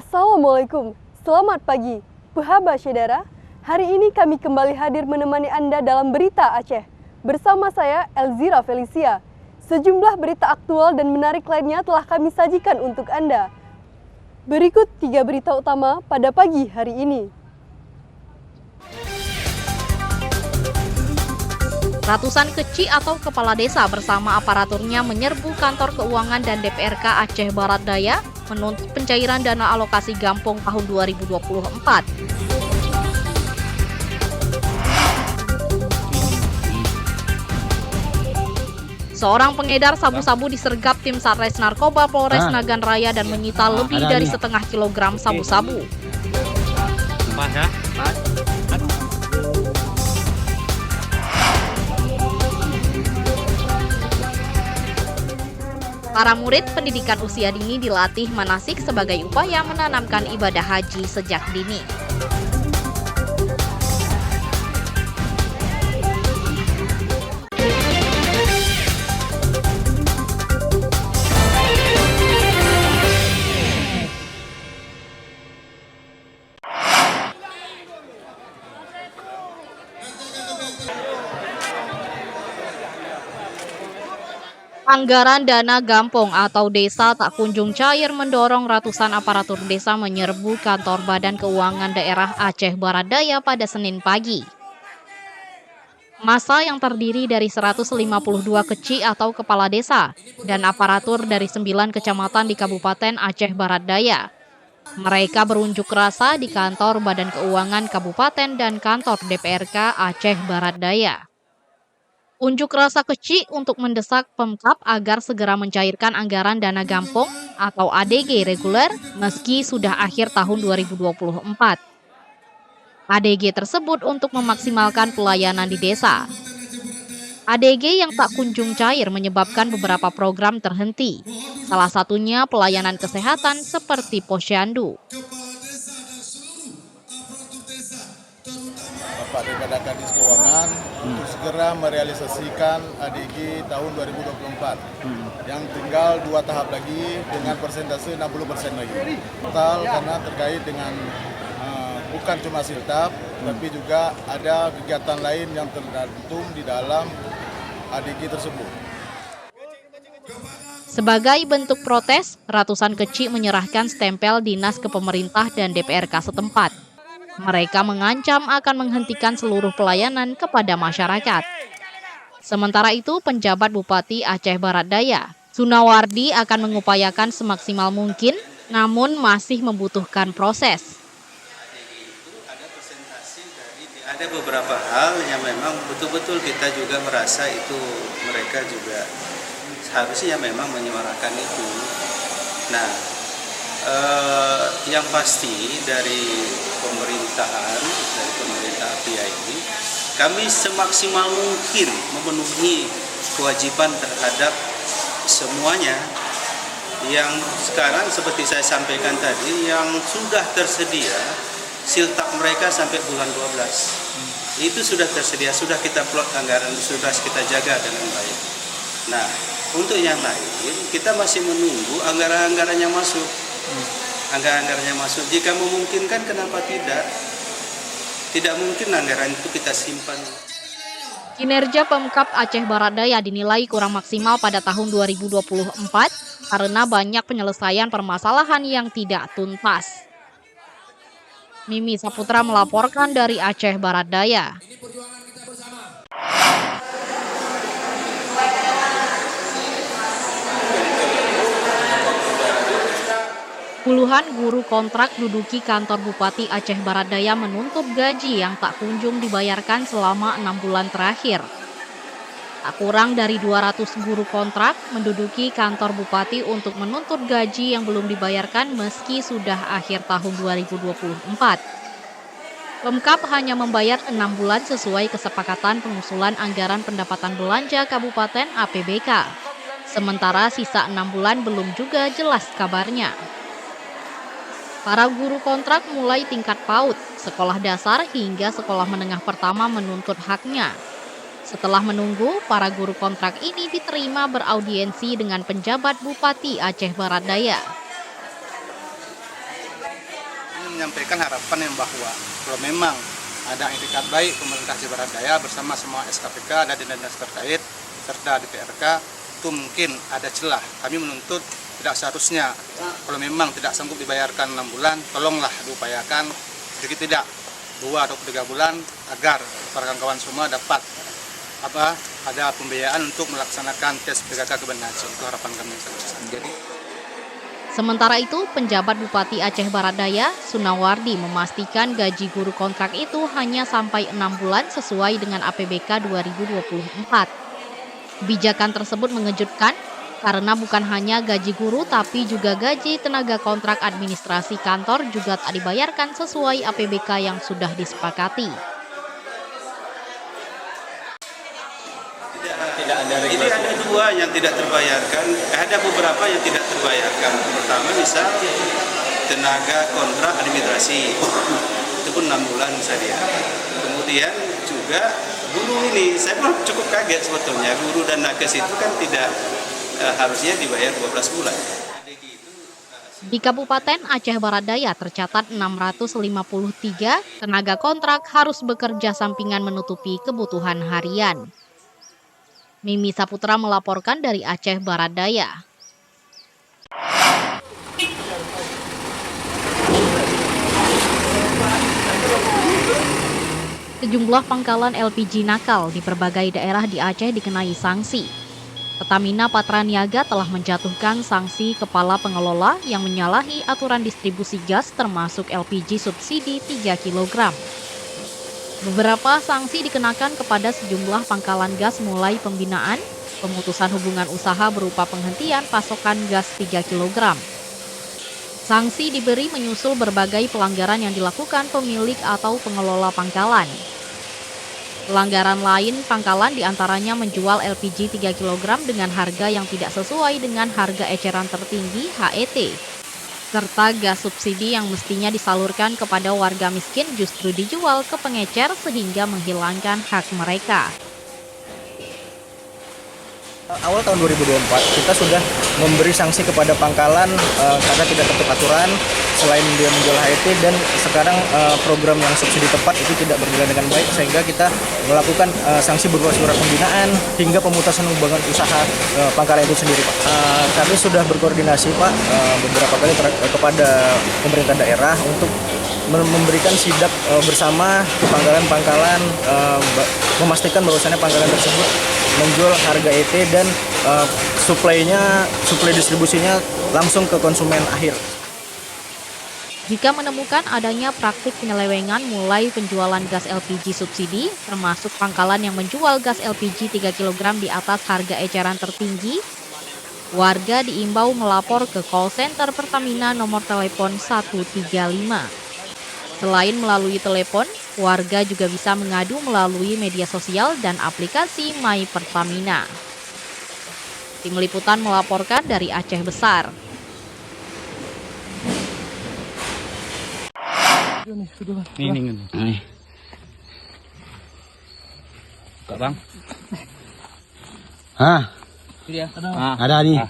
Assalamualaikum, selamat pagi. Puhaba Syedara, hari ini kami kembali hadir menemani Anda dalam Berita Aceh. Bersama saya, Elzira Felicia. Sejumlah berita aktual dan menarik lainnya telah kami sajikan untuk Anda. Berikut 3 berita utama pada pagi hari ini. Ratusan keci atau kepala desa bersama aparaturnya menyerbu kantor keuangan dan DPRK Aceh Barat Daya menuntut pencairan dana alokasi Gampong tahun 2024. Seorang pengedar sabu-sabu disergap tim Satres Narkoba Polres Nagan Raya dan menyita lebih dari setengah kilogram sabu-sabu. Para murid pendidikan usia dini dilatih manasik sebagai upaya menanamkan ibadah haji sejak dini. Anggaran dana Gampong atau desa tak kunjung cair mendorong ratusan aparatur desa menyerbu kantor Badan Keuangan Daerah Aceh Barat Daya pada Senin pagi. Massa yang terdiri dari 152 keci atau kepala desa dan aparatur dari 9 kecamatan di Kabupaten Aceh Barat Daya. Mereka berunjuk rasa di kantor Badan Keuangan Kabupaten dan kantor DPRK Aceh Barat Daya. Unjuk rasa keci untuk mendesak Pemkab agar segera mencairkan anggaran dana Gampong atau ADG reguler meski sudah akhir tahun 2024. ADG tersebut untuk memaksimalkan pelayanan di desa. ADG yang tak kunjung cair menyebabkan beberapa program terhenti. Salah satunya pelayanan kesehatan seperti posyandu. Bapak daripada Kadis Keuangan untuk segera merealisasikan ADG tahun 2024 yang tinggal 2 tahap lagi dengan persentase 60% lagi. Total karena terkait dengan bukan cuma siltap tapi juga ada kegiatan lain yang tercantum di dalam ADG tersebut. Sebagai bentuk protes, ratusan keci menyerahkan stempel dinas ke pemerintah dan DPRK setempat. Mereka mengancam akan menghentikan seluruh pelayanan kepada masyarakat. Sementara itu, penjabat Bupati Aceh Barat Daya, Sunawardi akan mengupayakan semaksimal mungkin, namun masih membutuhkan proses. Ada beberapa hal yang memang betul-betul kita juga merasa itu mereka juga seharusnya memang menyuarakan itu. Nah, yang pasti dari pemerintah pihak ini, kami semaksimal mungkin memenuhi kewajiban terhadap semuanya yang sekarang seperti saya sampaikan tadi, yang sudah tersedia siltap mereka sampai bulan 12. Itu sudah tersedia, sudah kita plot anggaran, sudah kita jaga dengan baik. Nah, untuk yang lain kita masih menunggu anggaran-anggaran yang masuk. Anggaran yang masuk, jika memungkinkan kenapa tidak? Tidak mungkin anggaran itu kita simpan. Kinerja Pemkab Aceh Barat Daya dinilai kurang maksimal pada tahun 2024 karena banyak penyelesaian permasalahan yang tidak tuntas. Mimi Saputra melaporkan dari Aceh Barat Daya. Puluhan guru kontrak duduki kantor Bupati Aceh Barat Daya menuntut gaji yang tak kunjung dibayarkan selama 6 bulan terakhir. Tak kurang dari 200 guru kontrak menduduki kantor Bupati untuk menuntut gaji yang belum dibayarkan meski sudah akhir tahun 2024. Pemkab hanya membayar 6 bulan sesuai kesepakatan pengusulan anggaran pendapatan belanja Kabupaten APBK. Sementara sisa 6 bulan belum juga jelas kabarnya. Para guru kontrak mulai tingkat PAUD, sekolah dasar hingga sekolah menengah pertama menuntut haknya. Setelah menunggu, para guru kontrak ini diterima beraudiensi dengan penjabat Bupati Aceh Barat Daya. menyampaikan harapan yang bahwa kalau memang ada itikat baik pemerintah Aceh Barat Daya bersama semua SKPK dan dinas terkait serta DPRK, itu mungkin ada celah. Kami menuntut tidak seharusnya kalau memang tidak sanggup dibayarkan 6 bulan, tolonglah diupayakan sedikit tidak 2 atau 3 bulan agar para kawan-kawan semua dapat ada pembiayaan untuk melaksanakan tes PKK ke Banda Aceh. Itu harapan kami. Jadi Sementara itu, penjabat Bupati Aceh Barat Daya, Sunawardi, memastikan gaji guru kontrak itu hanya sampai 6 bulan sesuai dengan APBK 2024. Kebijakan tersebut mengejutkan karena bukan hanya gaji guru tapi juga gaji tenaga kontrak administrasi kantor juga tak dibayarkan sesuai APBK yang sudah disepakati. Ini ada 2 yang tidak terbayarkan, ada beberapa yang tidak terbayarkan. Pertama misal tenaga kontrak administrasi, itu pun 6 bulan saja. Kemudian juga guru ini, saya pun cukup kaget sebetulnya, guru dan nakes itu kan tidak harusnya dibayar 12 bulan. Di Kabupaten Aceh Barat Daya tercatat 653 tenaga kontrak harus bekerja sampingan menutupi kebutuhan harian. Mimi Saputra melaporkan dari Aceh Barat Daya. Sejumlah pangkalan LPG nakal di berbagai daerah di Aceh dikenai sanksi. Pertamina Patraniaga telah menjatuhkan sanksi kepala pengelola yang menyalahi aturan distribusi gas termasuk LPG subsidi 3 kg. Beberapa sanksi dikenakan kepada sejumlah pangkalan gas mulai pembinaan, pemutusan hubungan usaha berupa penghentian pasokan gas 3 kg. Sanksi diberi menyusul berbagai pelanggaran yang dilakukan pemilik atau pengelola pangkalan. Pelanggaran lain pangkalan diantaranya menjual LPG 3 kg dengan harga yang tidak sesuai dengan harga eceran tertinggi HET, serta gas subsidi yang mestinya disalurkan kepada warga miskin justru dijual ke pengecer sehingga menghilangkan hak mereka. Awal tahun 2024 kita sudah memberi sanksi kepada pangkalan karena tidak tertib aturan, selain dia menjual HET, dan sekarang program yang subsidi tepat itu tidak berjalan dengan baik sehingga kita melakukan sanksi berupa surat pembinaan hingga pemutusan hubungan usaha pangkalan itu sendiri, Pak. Kami sudah berkoordinasi, Pak, beberapa kali kepada pemerintah daerah untuk memberikan sidak bersama pangkalan-pangkalan, memastikan bahwasannya pangkalan tersebut menjual harga ET dan suplai distribusinya langsung ke konsumen akhir. Jika menemukan adanya praktik penyelewengan mulai penjualan gas LPG subsidi, termasuk pangkalan yang menjual gas LPG 3 kg di atas harga eceran tertinggi, warga diimbau melapor ke call center Pertamina nomor telepon 135. Selain melalui telepon, warga juga bisa mengadu melalui media sosial dan aplikasi My Pertamina. Tim Liputan melaporkan dari Aceh Besar. Nih. Kak Bang. Ada nih.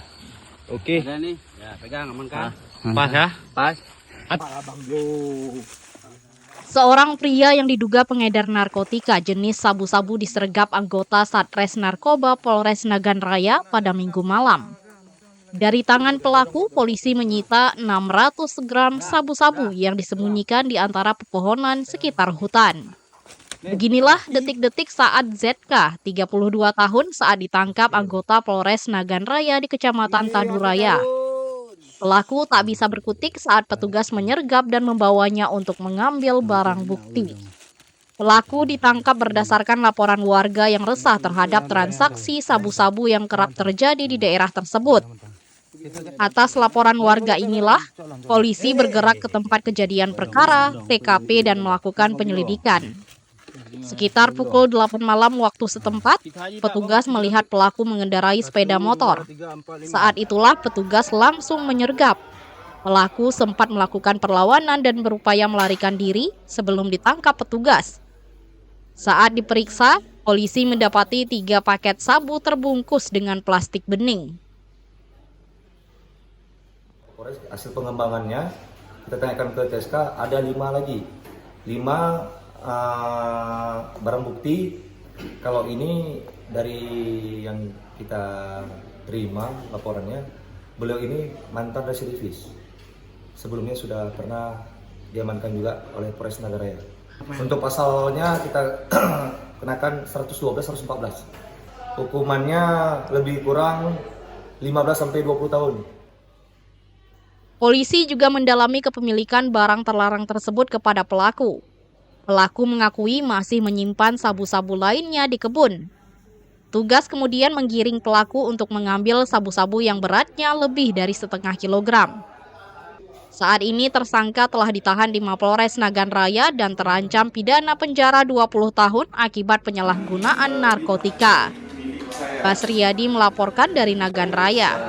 Oke. Ada nih. Ya, pegang aman kan? Pas ya? Pas. Seorang pria yang diduga pengedar narkotika jenis sabu-sabu disergap anggota Satres Narkoba Polres Nagan Raya pada Minggu malam. Dari tangan pelaku, polisi menyita 600 gram sabu-sabu yang disembunyikan di antara pepohonan sekitar hutan. Beginilah detik-detik saat ZK, 32 tahun, saat ditangkap anggota Polres Nagan Raya di Kecamatan Taduraya. Pelaku tak bisa berkutik saat petugas menyergap dan membawanya untuk mengambil barang bukti. Pelaku ditangkap berdasarkan laporan warga yang resah terhadap transaksi sabu-sabu yang kerap terjadi di daerah tersebut. Atas laporan warga inilah, polisi bergerak ke tempat kejadian perkara, TKP, dan melakukan penyelidikan. Sekitar pukul 8 malam waktu setempat, petugas melihat pelaku mengendarai sepeda motor. Saat itulah petugas langsung menyergap. Pelaku sempat melakukan perlawanan dan berupaya melarikan diri sebelum ditangkap petugas. Saat diperiksa, polisi mendapati 3 paket sabu terbungkus dengan plastik bening. Hasil pengembangannya kita tanyakan ke TSK, ada 5 lagi. 5 barang bukti. Kalau ini dari yang kita terima laporannya, beliau ini mantan residivis. Sebelumnya sudah pernah diamankan juga oleh Polres Nagaraya. Untuk pasalnya kita kenakan 112-114. Hukumannya lebih kurang 15-20 tahun. Polisi juga mendalami kepemilikan barang terlarang tersebut kepada pelaku. Pelaku mengakui masih menyimpan sabu-sabu lainnya di kebun. Tugas kemudian menggiring pelaku untuk mengambil sabu-sabu yang beratnya lebih dari 0,5 kilogram. Saat ini tersangka telah ditahan di Mapolres Nagan Raya dan terancam pidana penjara 20 tahun akibat penyalahgunaan narkotika. Basriadi melaporkan dari Nagan Raya.